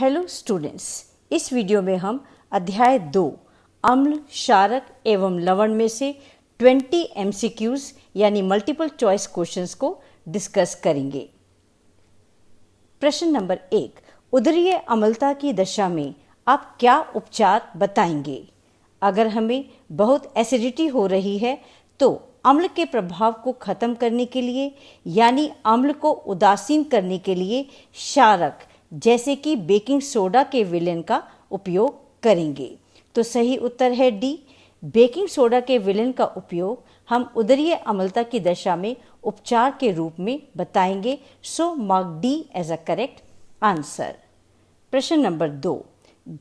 Hello students, इस video में हम अध्याय 2 अम्ल, क्षारक एवं लवण में से 20 MCQs यानी मल्टीपल चॉइस क्वेश्चंस को डिस्कस करेंगे। प्रश्न नंबर 1, उदरीय अम्लता की दशा में आप क्या उपचार बताएंगे? अगर हमें बहुत एसिडिटी हो रही है तो अम्ल के प्रभाव को खत्म करने के लिए यानी अम्ल को उदासीन करने के लिए क्षारक जैसे कि बेकिंग सोडा के विलयन का उपयोग करेंगे। तो सही उत्तर है डी। बेकिंग सोडा के विलयन का उपयोग हम उदरीय अम्लता की दशा में उपचार के रूप में बताएंगे। So mark D as a correct answer. प्रश्न नंबर 2,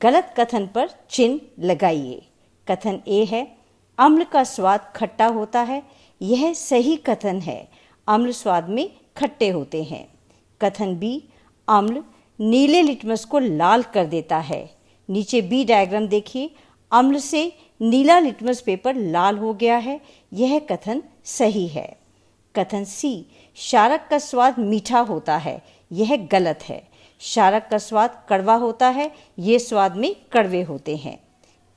गलत कथन पर चिन्ह लगाइए। कथन ए है अम्ल का स्वाद खट्टा होता है। यह सही कथन है, अम्ल स्वाद में खट्टे होते हैं। कथन बी, अम्ल नीले लिटमस को लाल कर देता है। नीचे बी डायग्राम देखिए, अम्ल से नीला लिटमस पेपर लाल हो गया है। यह कथन सही है। कथन सी, क्षारक का स्वाद मीठा होता है। यह गलत है। क्षारक का स्वाद कड़वा होता है। ये स्वाद में कड़वे होते हैं।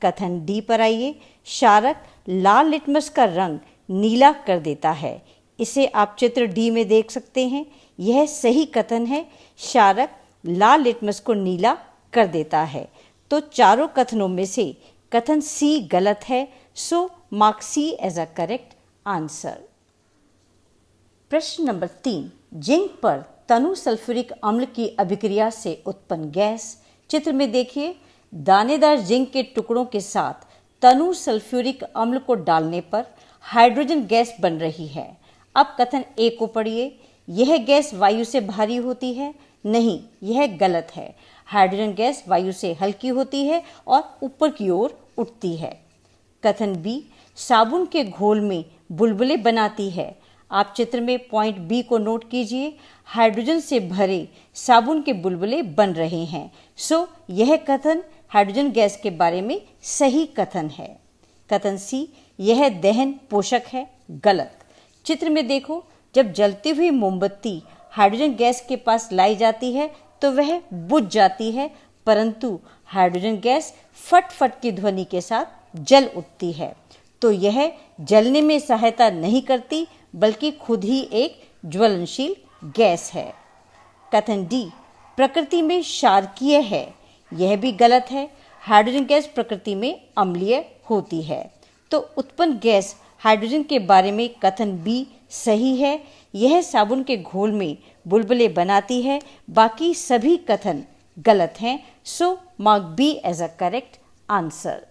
कथन डी पर आइए, क्षारक लाल लिटमस का रंग नीला कर देता है। इसे आप चित्र डी में देख सकते हैं। यह सही कथन है, क्षारक लाल लिटमस को नीला कर देता है। तो चारों कथनों में से कथन सी गलत है। So mark C as a correct answer. प्रश्न नंबर 3, जिंक पर तनु सल्फ्यूरिक अम्ल की अभिक्रिया से उत्पन्न गैस। चित्र में देखिए, दानेदार जिंक के टुकड़ों के साथ तनु सल्फ्यूरिक अम्ल को डालने पर हाइड्रोजन गैस बन रही है। अब कथन ए को पढ़िए, यह गैस वायु से भारी होती है। नहीं, यह गलत है। हाइड्रोजन गैस वायु से हल्की होती है और ऊपर की ओर उठती है। कथन बी, साबुन के घोल में बुलबुले बनाती है। आप चित्र में पॉइंट बी को नोट कीजिए, हाइड्रोजन से भरे साबुन के बुलबुले बन रहे हैं। सो यह कथन हाइड्रोजन गैस के बारे में सही कथन है। कथन सी, यह दहन पोषक है। गलत। चित्र में देखो, जब जलती हुई मोमबत्ती हाइड्रोजन गैस के पास लाई जाती है तो वह बुझ जाती है, परंतु हाइड्रोजन गैस फट फट की ध्वनि के साथ जल उठती है। तो यह जलने में सहायता नहीं करती, बल्कि खुद ही एक ज्वलनशील गैस है। कथन डी, प्रकृति में क्षारकीय है। यह भी गलत है। हाइड्रोजन गैस प्रकृति में अम्लीय होती है। तो उत्पन्न गैस हाइड्रोजन के बारे में कथन बी सही है। यह साबुन के घोल में बुलबुले बनाती है। बाकी सभी कथन गलत हैं। So mark B as a correct answer.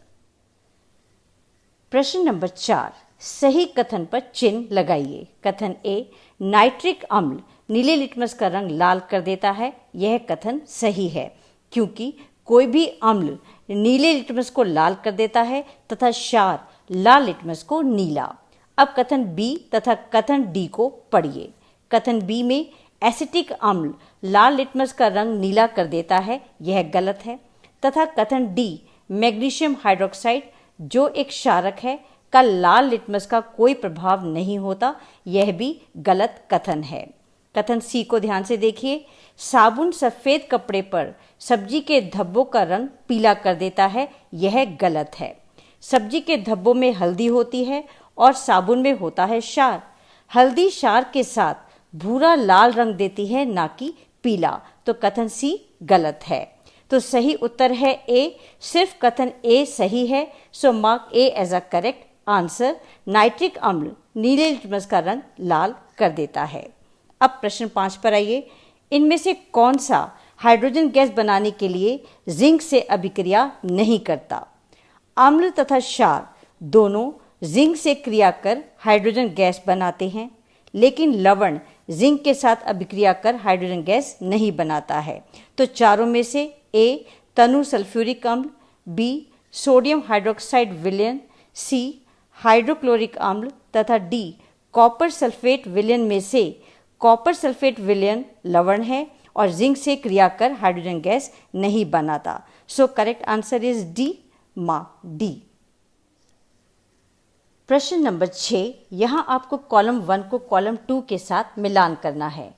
प्रश्न नंबर 4, सही कथन पर चिन्ह लगाइए। कथन ए, नाइट्रिक अम्ल नीले लिटमस का रंग लाल कर देता है। यह कथन सही है, क्योंकि कोई भी अम्ल नीले लिटमस को लाल कर देता है तथा क्षार लाल लिटमस को नीला। अब कथन बी तथा कथन डी को पढ़िए। कथन बी में एसिटिक अम्ल लाल लिटमस का रंग नीला कर देता है। यह गलत है। तथा कथन डी, मैग्नीशियम हाइड्रोक्साइड जो एक क्षारक है का लाल लिटमस का कोई प्रभाव नहीं होता। यह भी गलत कथन है। कथन सी को ध्यान से देखिए, साबुन सफेद कपड़े पर सब्जी के धब्बों का रंग पीला कर देता है। यह गलत है। सब्जी के धब्बों में हल्दी होती है और साबुन में होता है क्षार। हल्दी क्षार के साथ भूरा लाल रंग देती है, ना कि पीला। तो कथन सी गलत है। तो सही उत्तर है ए। सिर्फ कथन ए सही है। So mark A as a correct answer. Nitric अम्ल नीले लिटमस का रंग लाल कर देता है। अब प्रश्न 5 पर आइए, इनमें से कौन सा हाइड्रोजन गैस बनाने के लिए जिंक से अभिक्रिया नहीं करता? अम्ल तथा क्षार दोनों जिंक से क्रिया कर हाइड्रोजन गैस बनाते हैं, लेकिन लवण जिंक के साथ अभिक्रिया कर हाइड्रोजन गैस नहीं बनाता है। तो चारों में से ए, तनु सल्फ्यूरिक अम्ल, बी, सोडियम हाइड्रोक्साइड विलयन, सी, हाइड्रोक्लोरिक अम्ल तथा डी, कॉपर सल्फेट विलयन में से कॉपर सल्फेट विलयन लवण है और जिंक से क्रिया कर हाइड्रोजन गैस नहीं बनाता। सो correct answer is D, mark D. प्रश्न नंबर 6, यहाँ आपको कॉलम 1 को कॉलम 2 के साथ मिलान करना है।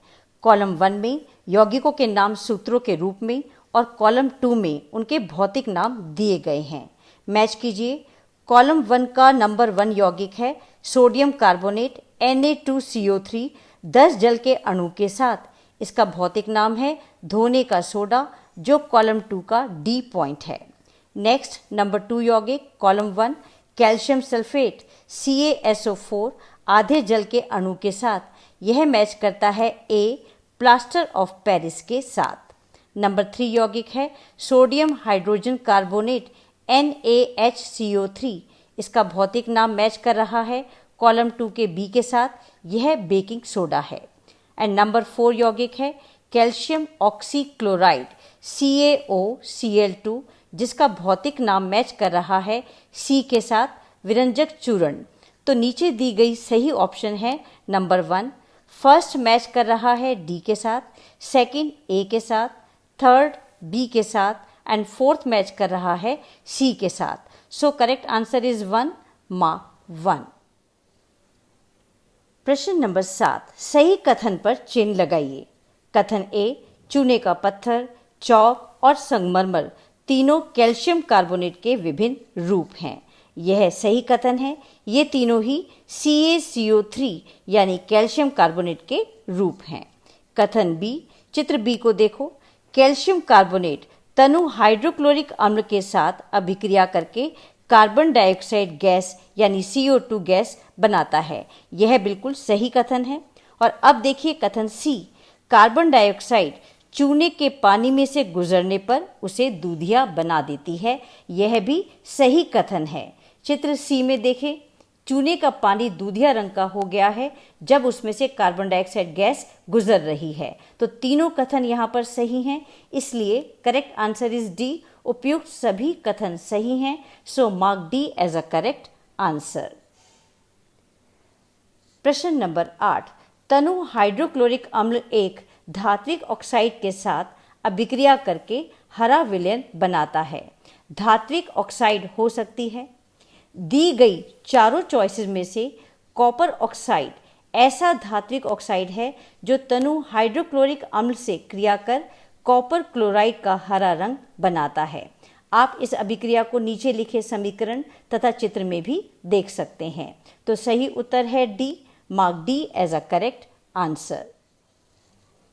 कॉलम 1 में यौगिकों के नाम सूत्रों के रूप में और कॉलम 2 में उनके भौतिक नाम दिए गए हैं। मैच कीजिए। कॉलम 1 का नंबर 1 यौगिक है सोडियम कार्बोनेट Na2CO3 10 जल के अणु के साथ। इसका भौतिक नाम है धोने का सोडा, जो कॉलम 2 का डी पॉइंट है। नेक्स्ट नंबर 2 यौगिक कॉलम 1 कैल्शियम सल्फेट CaSO4 आधे जल के अणु के साथ। यह मैच करता है ए प्लास्टर ऑफ पेरिस के साथ। नंबर 3 यौगिक है सोडियम हाइड्रोजन कार्बोनेट NaHCO3। इसका भौतिक नाम मैच कर रहा है कॉलम 2 के बी के साथ। यह बेकिंग सोडा है। एंड नंबर 4 यौगिक है कैल्शियम ऑक्सीक्लोराइड CaOCl2, जिसका भौतिक नाम मैच कर रहा है सी के साथ विरंजक चूर्ण। तो नीचे दी गई सही ऑप्शन है नंबर 1। फर्स्ट मैच कर रहा है डी के साथ, सेकंड ए के साथ, थर्ड बी के साथ एंड फोर्थ मैच कर रहा है सी के साथ। सो करेक्ट आंसर इज 1, मार्क 1। प्रश्न नंबर 7, सही कथन पर चिन्ह लगाइए। कथन ए, चूने का पत्थर, चौक और संगमरमर तीनों कैल्शियम कार्बोनेट के विभिन्न रूप हैं। यह सही कथन है। ये तीनों ही CaCO3 यानी कैल्शियम कार्बोनेट के रूप हैं। कथन बी, चित्र बी को देखो। कैल्शियम कार्बोनेट तनु हाइड्रोक्लोरिक अम्ल के साथ अभिक्रिया करके कार्बन डाइऑक्साइड गैस यानी CO2 गैस बनाता है। यह बिल्कुल सही कथन है। और अब देखिए कथन सी, कार्बन डाइऑक्साइड चूने के पानी में से गुजरने पर उसे दूधिया बना देती है। यह भी सही कथन है। चित्र सी में देखें, चूने का पानी दूधिया रंग का हो गया है जब उसमें से कार्बन डाइऑक्साइड गैस गुजर रही है। तो तीनों कथन यहाँ पर सही हैं, इसलिए करेक्ट आंसर इज डी। उपयुक्त सभी कथन सही हैं। So mark D as a correct answer. प्रश्न नंबर 8, तनु हाइड्रोक्लोरिक अम्ल एक धात्विक ऑक्साइड के साथ अभिक्रिया करके हरा विलयन बनाता है। धात्विक ऑक्साइड हो सकती है। दी गई चारों चॉइसेस में से कॉपर ऑक्साइड ऐसा धात्विक ऑक्साइड है जो तनु हाइड्रोक्लोरिक अम्ल से क्रिया कर कॉपर क्लोराइड का हरा रंग बनाता है। आप इस अभिक्रिया को नीचे लिखे समीकरण तथा चित्र में भी देख सकते हैं। तो सही उत्तर है D, mark D as a correct answer.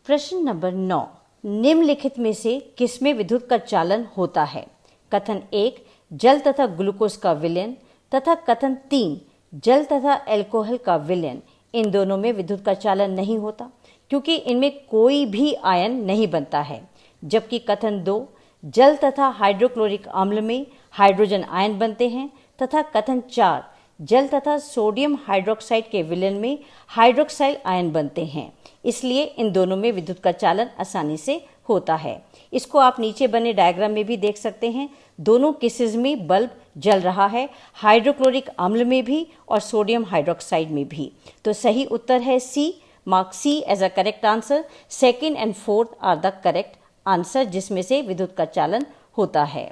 प्रश्न नंबर 9, निम्नलिखित में से किसमें विद्युत का चालन होता है? कथन 1, जल तथा ग्लूकोज का विलयन तथा कथन 3, जल तथा अल्कोहल का विलयन। इन दोनों में विद्युत का चालन नहीं होता क्योंकि इनमें कोई भी आयन नहीं बनता है। जबकि कथन 2, जल तथा हाइड्रोक्लोरिक अम्ल में हाइड्रोजन आयन बनते हैं तथा कथन 4, जल तथा सोडियम हाइड्रोक्साइड के विलयन में हाइड्रोक्साइल आयन बनते हैं। इसलिए इन दोनों में विद्युत का चालन आसानी से होता है। इसको आप नीचे बने डायग्राम में भी देख सकते हैं। दोनों केसेस में बल्ब जल रहा है, हाइड्रोक्लोरिक अम्ल में भी और सोडियम हाइड्रोक्साइड में भी। तो सही उत्तर है C, mark C as a correct answer. Second and fourth are the correct answer जिसमें से विद्युत का चालन होता है।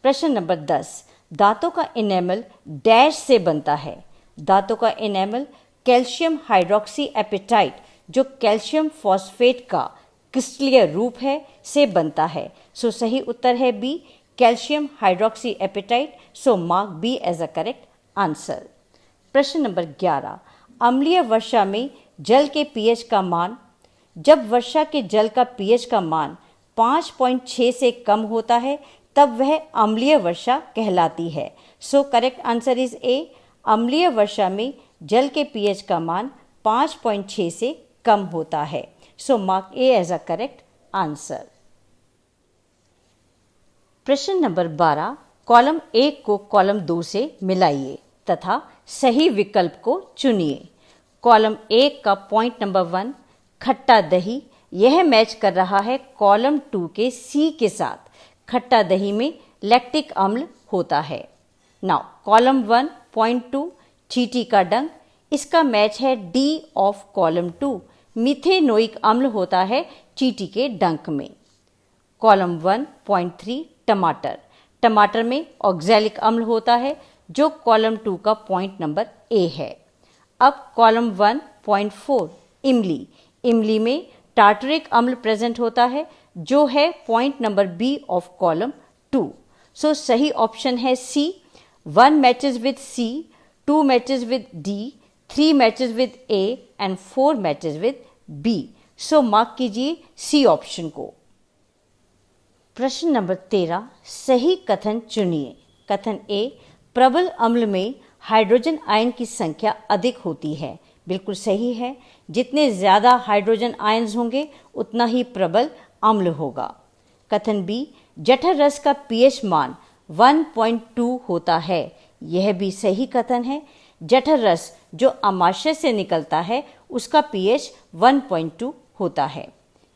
प्रश्न नंबर 10, दांतों का इनेमल डैश से बनता है। दांतों का इनेमल कैल्शियम हाइड्रोक्सी एपेटाइट, जो कैल्शियम फॉस्फेट का क्रिस्टलीय रूप है, से बनता है। सो सही उत्तर है B, calcium hydroxyapatite. So mark B as a correct answer. प्रश्न नंबर 11, अम्लीय वर्षा में जल के पीएच का मान। जब वर्षा के जल का पीएच का मान 5.6 से कम होता है तब वह अम्लीय वर्षा कहलाती है। So correct answer is a, अम्लीय वर्षा में जल के पीएच का मान 5.6 से कम होता है। So mark A as a correct answer. प्रश्न नंबर 12, कॉलम 1 को कॉलम 2 से मिलाइए तथा सही विकल्प को चुनिए। कॉलम 1 का पॉइंट नंबर 1, खट्टा दही, यह मैच कर रहा है कॉलम 2 के सी के साथ। खट्टा दही में लैक्टिक अम्ल होता है। नाउ कॉलम 1 पॉइंट 2, चींटी का डंक, इसका मैच है डी ऑफ कॉलम 2। मिथेनोइक अम्ल होता है चींटी के डंक में। कॉलम 1.3, टमाटर, टमाटर में ऑक्सैलिक अम्ल होता है जो कॉलम 2 का पॉइंट नंबर ए है। अब कॉलम 1.4, इमली, इमली में टार्टरिक अम्ल प्रेजेंट होता है, जो है point number B of column 2। So सही ऑप्शन है C. 1 matches with C, 2 matches with D, 3 matches with A and 4 matches with B. So mark कीजिए सी ऑप्शन को। प्रश्न नंबर 13, सही कथन चुनिए। कथन ए, प्रबल अम्ल में हाइड्रोजन आयन की संख्या अधिक होती है। बिल्कुल सही है। जितने ज़्यादा हाइड्रोजन आयन्स होंगे उतना ही प्रबल अम्ल होगा। कथन बी, जठर रस का पीएच मान 1.2 होता है। यह भी सही कथन है। जठर रस जो अमाशय से निकलता है उसका पीएच 1.2 होता है।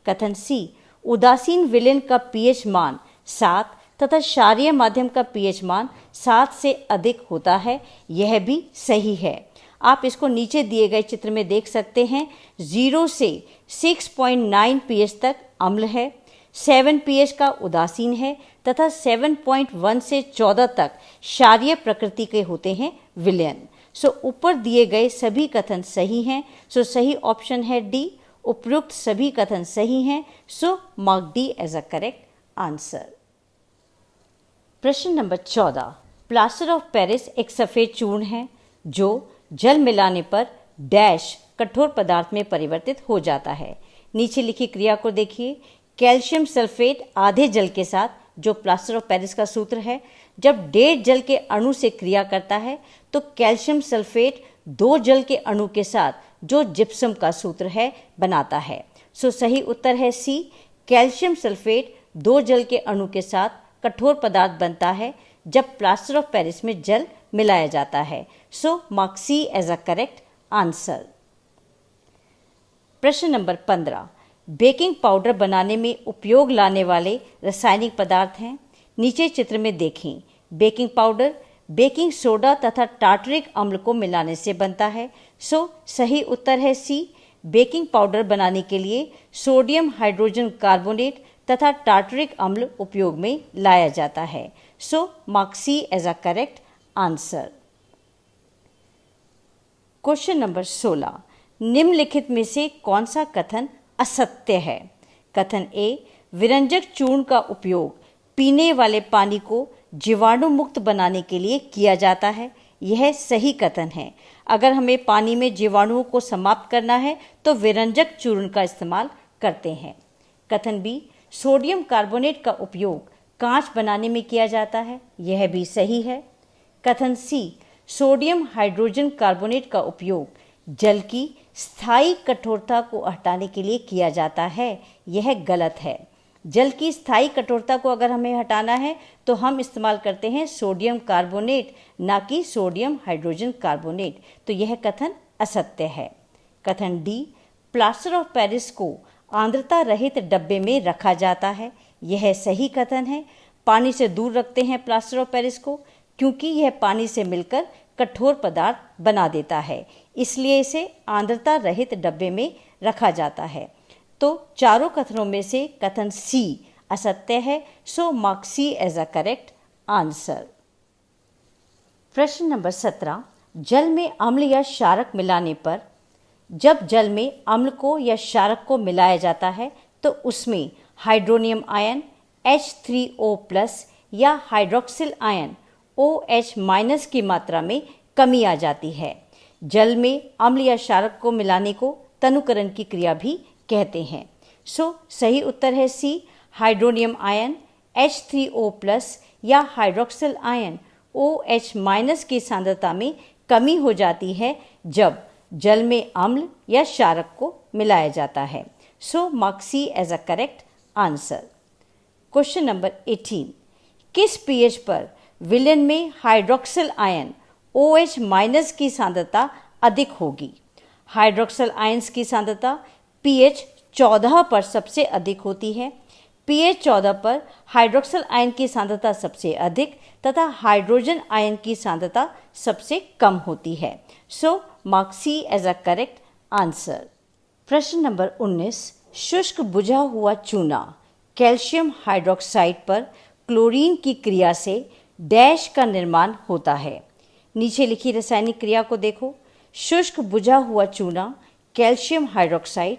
कथन सी, उदासीन विलेन का पीएच मान 7 तथा क्षारीय माध्यम का पीएच मान 7 से अधिक होता है। यह भी सही है। आप इसको नीचे दिए गए चित्र में देख सकते हैं। 0 से 6.9 पीएच तक अम्ल है, 7 पीएच का उदासीन है तथा 7.1 से 14 तक क्षारीय प्रकृति के होते हैं विलयन। सो ऊपर दिए गए सभी कथन सही हैं। सो सही ऑप्शन है डी। उपयुक्त सभी कथन सही हैं। So mark D as a correct answer. प्रश्न नंबर 14, प्लास्टर ऑफ पेरिस एक सफ़ेद चूर्ण है जो जल मिलाने पर डैश कठोर पदार्थ में परिवर्तित हो जाता है। नीचे लिखी क्रिया को देखिए। कैल्शियम सल्फेट आधे जल के साथ, जो प्लास्टर ऑफ पेरिस का सूत्र है, जब 1.5 जल के अणु से क्रिया करता है तो कैल्शियम सल्फेट 2 जल के अणु के साथ, जो जिप्सम का सूत्र है, बनाता है। सो सही उत्तर है सी। कैल्शियम सल्फेट 2 जल के अणु के साथ कठोर पदार्थ बनता है जब प्लास्टर ऑफ पेरिस में जल मिलाया जाता है। So mark C as a correct answer. प्रश्न नंबर 15, बेकिंग पाउडर बनाने में उपयोग लाने वाले रासायनिक पदार्थ हैं। नीचे चित्र में देखें। बेकिंग पाउडर बेकिंग सोडा तथा टार्टरिक अम्ल को मिलाने से बनता है। सो सही उत्तर है सी। बेकिंग पाउडर बनाने के लिए सोडियम हाइड्रोजन कार्बोनेट तथा टार्टरिक अम्ल उपयोग में लाया जाता है। So mark C as a correct answer. Question number 16, निम्नलिखित में से कौन सा कथन असत्य है? कथन ए, विरंजक चूर्ण का उपयोग पीने वाले पानी को जीवाणु मुक्त बनाने के लिए किया जाता है। यह सही कथन है। अगर हमें पानी में जीवाणुओं को समाप्त करना है तो विरंजक चूर्ण का इस्तेमाल करते हैं। कथन बी, सोडियम कार्बोनेट का उपयोग कांच बनाने में किया जाता है। यह भी सही है। कथन सी, सोडियम हाइड्रोजन कार्बोनेट का उपयोग जल की स्थायी कठोरता को हटाने के लिए किया जाता है। यह गलत है। जल की स्थायी कठोरता को अगर हमें हटाना है तो हम इस्तेमाल करते हैं सोडियम कार्बोनेट, ना कि सोडियम हाइड्रोजन कार्बोनेट। तो यह कथन असत्य है। कथन डी, प्लास्टर ऑफ पेरिस को आर्द्रता रहित डब्बे में रखा जाता है। यह सही कथन है। पानी से दूर रखते हैं प्लास्टर ऑफ पेरिस को, क्योंकि यह पानी से मिलकर कठोर पदार्थ बना देता है, इसलिए इसे आर्द्रता रहित डब्बे में रखा जाता है। तो चारों कथनों में से कथन सी असत्य है। So mark C as a correct answer. प्रश्न नंबर 17, जल में अम्ल या क्षारक मिलाने पर, जब जल में अम्ल को या क्षारक को मिलाया जाता है तो उसमें हाइड्रोनियम आयन H3O+ या हाइड्रोक्सिल आयन OH- की मात्रा में कमी आ जाती है। जल में अम्ल या क्षारक को मिलाने को तनुकरण की क्रिया भी कहते हैं। सो सही उत्तर है सी। हाइड्रोनियम आयन H3O+ या हाइड्रोक्सिल आयन OH- की सांद्रता में कमी हो जाती है जब जल में अम्ल या क्षारक को मिलाया जाता है। So mark C as a correct answer. Question number 18, किस पीएच पर विलेन में हाइड्रोक्सिल आयन OH- की सांद्रता अधिक होगी? हाइड्रोक्सिल आयन्स की सांद्रता पीएच 14 पर सबसे अधिक होती है। पीएच 14 पर हाइड्रोक्सिल आयन की सांद्रता सबसे अधिक तथा हाइड्रोजन आयन की सांद्रता सबसे कम होती है। So mark C as a correct answer. प्रश्न नंबर 19, शुष्क बुझा हुआ चूना कैल्शियम हाइड्रोक्साइड पर क्लोरीन की क्रिया से डैश का निर्माण होता है। नीचे लिखी रासायनिक क्रिया को देखो। शुष्क बुझा हुआ चूना कैल्शियम हाइड्रोक्साइड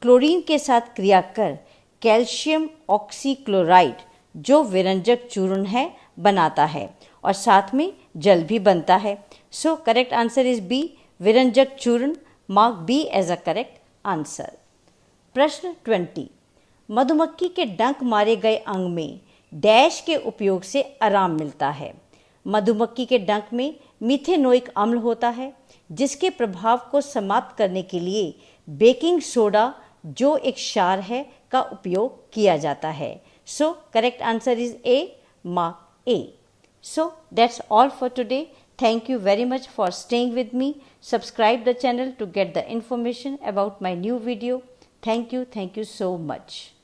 क्लोरीन के साथ क्रिया कर कैल्शियम ऑक्सीक्लोराइड जो विरंजक चूर्ण है बनाता है और साथ में जल भी बनता है। So correct answer is B, विरंजक चूर्ण। Mark B as a correct answer. प्रश्न 20, मधुमक्खी के डंक मारे गए अंग में डैश के उपयोग से आराम मिलता है। मधुमक्खी के डंक में मीथेनोइक अम्ल होता है जिसके प्रभाव को समाप्त करने के लिए बेकिंग सोडा जो एक क्षार है का उपयोग किया जाता है। So correct answer is a, mark A. So that's all for today. Thank you very much for staying with me. Subscribe the channel to get the information about my new video. Thank you so much.